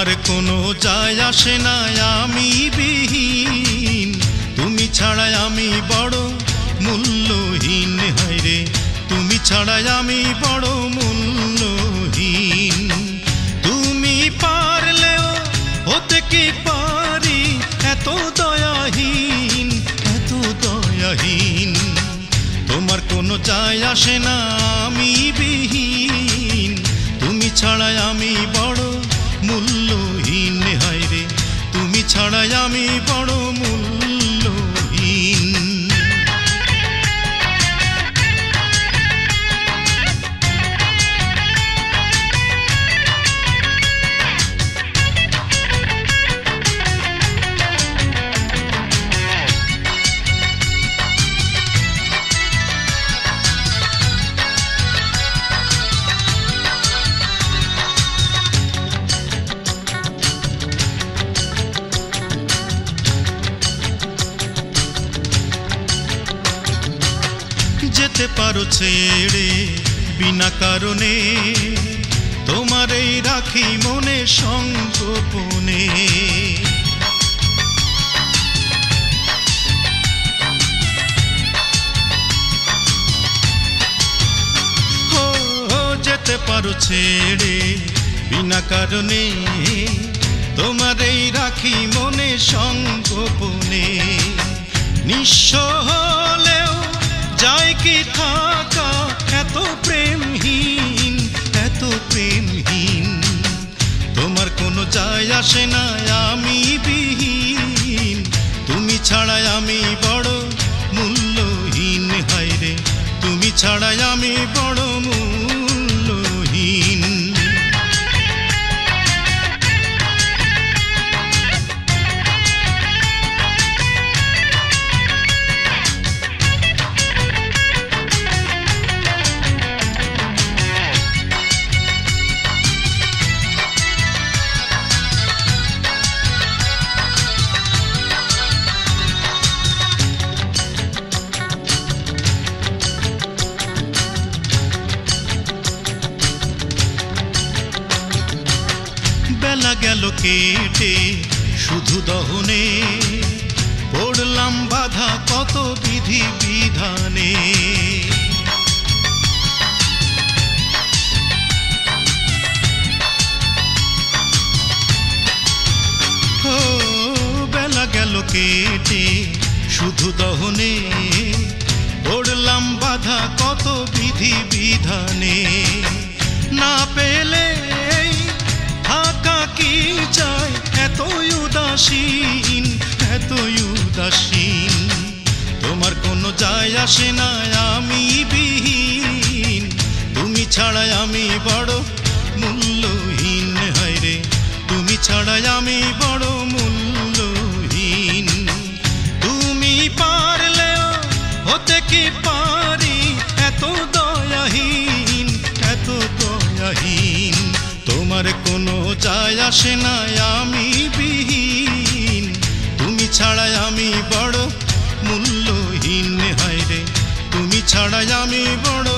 তোমার কোনো যায় আসে না আমি বিহীন, তুমি ছাড়া আমি বড় মূল্যহীন। হায়রে তুমি ছাড়া আমি বড় মূল্যহীন। তুমি পারলেও হতে কি পারি এত দয়াহীন, এত দয়াহীন। তোমার কোনো যায় আসে না আমি বিহীন, তুমি ছাড়া আমি বড় মূল্যহীন। হায়রে তুমি ছাড়া আমি বড় মূল্যহীন। যেতে পারো ছেড়ে বিনা কারণে, তোমারই রাখি মনে সংগোপনে। যেতে পারো ছেড়ে বিনা কারণে, তোমারই রাখি মনে সংগোপনে। নিঃস্ব হলেও যায় কি থাকা এত প্রেমহীন, এত প্রেমহীন। তোমার কোনো যায় আসে না আমি বিহীন, তুমি ছাড়া আমি বড় মূল্যহীন। হায়রে তুমি ছাড়া আমি বড় মূল্যহীন। বেলা গেল কেটে শুধু দহনে, পড়লাম বাধা কত বিধি বিধানে। বেলা গেল কেটে শুধু দহনে, পড়লাম বাধা কত বিধি বিধানে। না পেলে থাকা কি চাই এত উদাসীন, এত উদাসীন। তোমার কোনো যায় আসে না আমি বিহীন, তুমি ছাড়া আমি বড় মূল্যহীন। হায়রে তুমি ছাড়া আমি বড় মূল্যহীন। তুমি পারলেও হতে কি পারি এত দয়াহীন, এত দয়াহীন। তোমার কোনো যায় আসে না আমি বিহীন, তুমি ছাড়া আমি বড় মূল্যহীন। হায়রে তুমি ছাড়া আমি বড়